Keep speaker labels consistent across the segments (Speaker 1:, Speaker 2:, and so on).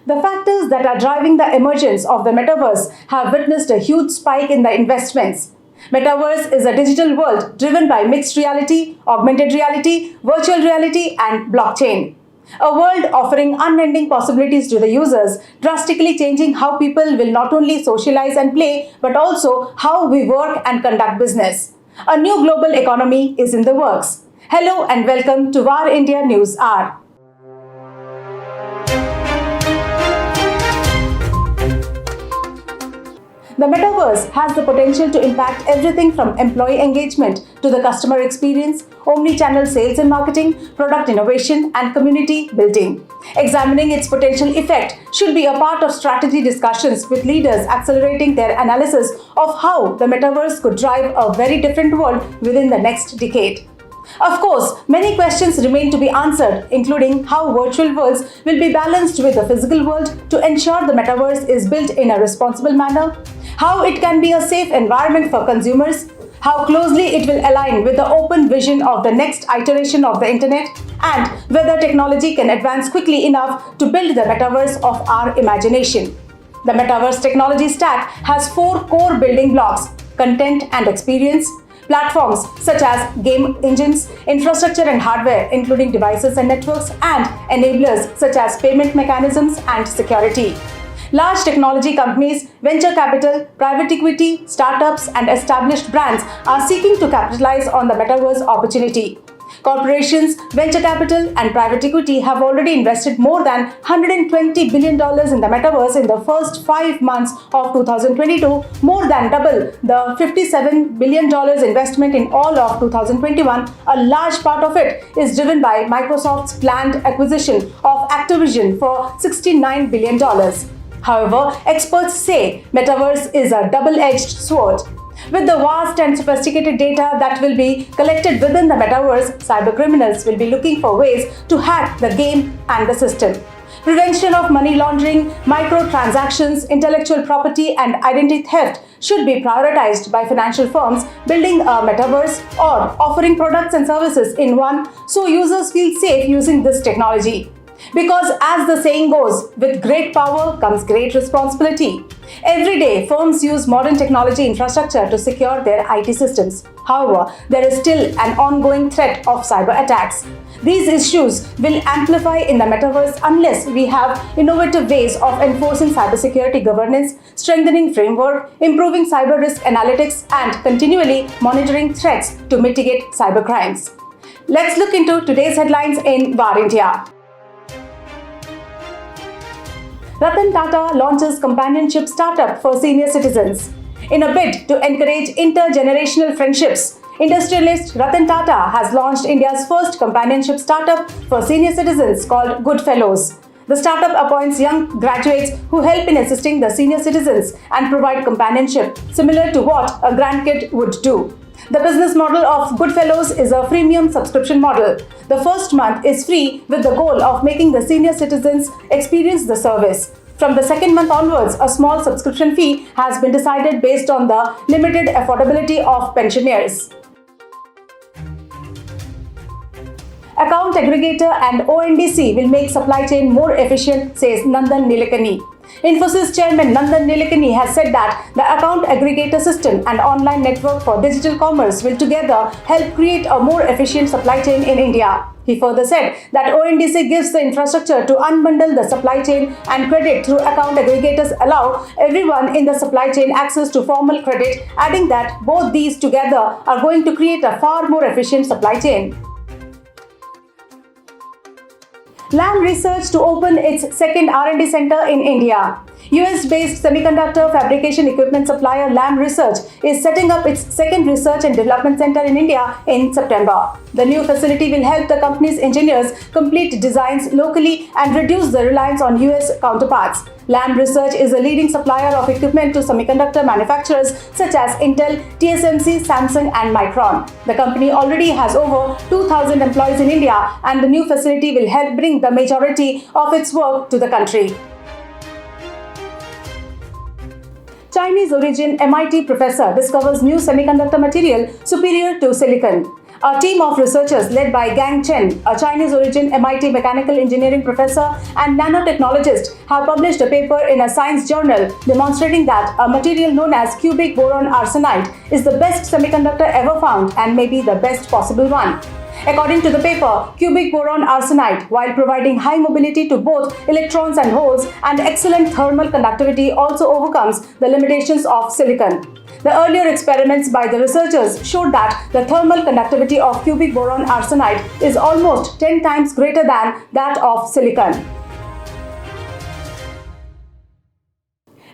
Speaker 1: The factors that are driving the emergence of the metaverse have witnessed a huge spike in the investments. Metaverse is a digital world driven by mixed reality, augmented reality, virtual reality, and blockchain. A world offering unending possibilities to the users, drastically changing how people will not only socialize and play, but also how we work and conduct business. A new global economy is in the works. Hello and welcome to VARINDIA News Hour. The metaverse has the potential to impact everything from employee engagement to the customer experience, omnichannel sales and marketing, product innovation, and community building. Examining its potential effect should be a part of strategy discussions with leaders accelerating their analysis of how the metaverse could drive a very different world within the next decade. Of course, many questions remain to be answered, including how virtual worlds will be balanced with the physical world to ensure the metaverse is built in a responsible manner, how it can be a safe environment for consumers, how closely it will align with the open vision of the next iteration of the internet, and whether technology can advance quickly enough to build the metaverse of our imagination. The metaverse technology stack has 4 core building blocks: content and experience, platforms such as game engines, infrastructure and hardware including devices and networks, and enablers such as payment mechanisms and security. Large technology companies, venture capital, private equity, startups, and established brands are seeking to capitalize on the metaverse opportunity. Corporations, venture capital, and private equity have already invested more than $120 billion in the metaverse in the first 5 months of 2022, more than double the $57 billion investment in all of 2021. A large part of it is driven by Microsoft's planned acquisition of Activision for $69 billion. However, experts say metaverse is a double-edged sword. With the vast and sophisticated data that will be collected within the metaverse, cybercriminals will be looking for ways to hack the game and the system. Prevention of money laundering, microtransactions, intellectual property, and identity theft should be prioritized by financial firms building a metaverse or offering products and services in one so users feel safe using this technology. Because as the saying goes, with great power comes great responsibility. Every day, firms use modern technology infrastructure to secure their IT systems. However, there is still an ongoing threat of cyber attacks. These issues will amplify in the metaverse unless we have innovative ways of enforcing cybersecurity governance, strengthening framework, improving cyber risk analytics, and continually monitoring threats to mitigate cybercrimes. Let's look into today's headlines in VARINDIA. RatanTata launches companionship startup for senior citizens. In a bid to encourage intergenerational friendships, industrialist RatanTata has launched India's first companionship startup for senior citizens called Goodfellows. The startup appoints young graduates who help in assisting the senior citizens and provide companionship similar to what a grandkid would do. The business model of Goodfellows is a freemium subscription model. The first month is free with the goal of making the senior citizens experience the service. From the second month onwards, a small subscription fee has been decided based on the limited affordability of pensioners. Account aggregator and ONDC will make supply chain more efficient, says Nandan Nilekani. Infosys chairman Nandan Nilekani has said that the account aggregator system and online network for digital commerce will together help create a more efficient supply chain in India. He further said that ONDC gives the infrastructure to unbundle the supply chain, and credit through account aggregators allow everyone in the supply chain access to formal credit, adding that both these together are going to create a far more efficient supply chain. Lam Research to open its second R&D center in India. US-based semiconductor fabrication equipment supplier Lam Research is setting up its second research and development center in India in September. The new facility will help the company's engineers complete designs locally and reduce the reliance on US counterparts. Lam Research is a leading supplier of equipment to semiconductor manufacturers such as Intel, TSMC, Samsung, and Micron. The company already has over 2,000 employees in India, and the new facility will help bring the majority of its work to the country. Chinese origin MIT professor discovers new semiconductor material superior to silicon. A team of researchers led by Gang Chen, a Chinese-origin MIT mechanical engineering professor and nanotechnologist, have published a paper in a science journal demonstrating that a material known as cubic boron arsenide is the best semiconductor ever found and may be the best possible one. According to the paper, cubic boron arsenide, while providing high mobility to both electrons and holes and excellent thermal conductivity, also overcomes the limitations of silicon. The earlier experiments by the researchers showed that the thermal conductivity of cubic boron arsenide is almost 10 times greater than that of silicon.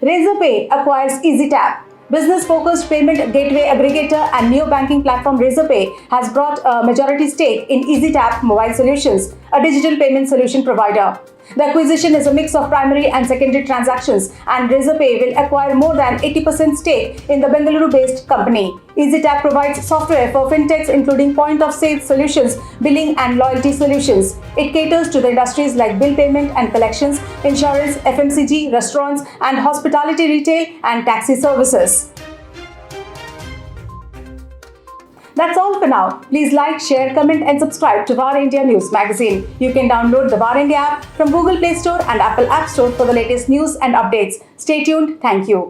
Speaker 1: Razorpay acquires Ezetap. Business-focused payment gateway aggregator and neo-banking platform Razorpay has brought a majority stake in Ezetap Mobile Solutions, a digital payment solution provider. The acquisition is a mix of primary and secondary transactions, and Razorpay will acquire more than 80% stake in the Bengaluru-based company. Ezetap provides software for fintechs including point-of-sale solutions, billing and loyalty solutions. It caters to the industries like bill payment and collections, insurance, FMCG, restaurants and hospitality retail and taxi services. That's all for now. Please like, share, comment and subscribe to VARINDIA News Magazine. You can download the VARINDIA app from Google Play Store and Apple App Store for the latest news and updates. Stay tuned. Thank you.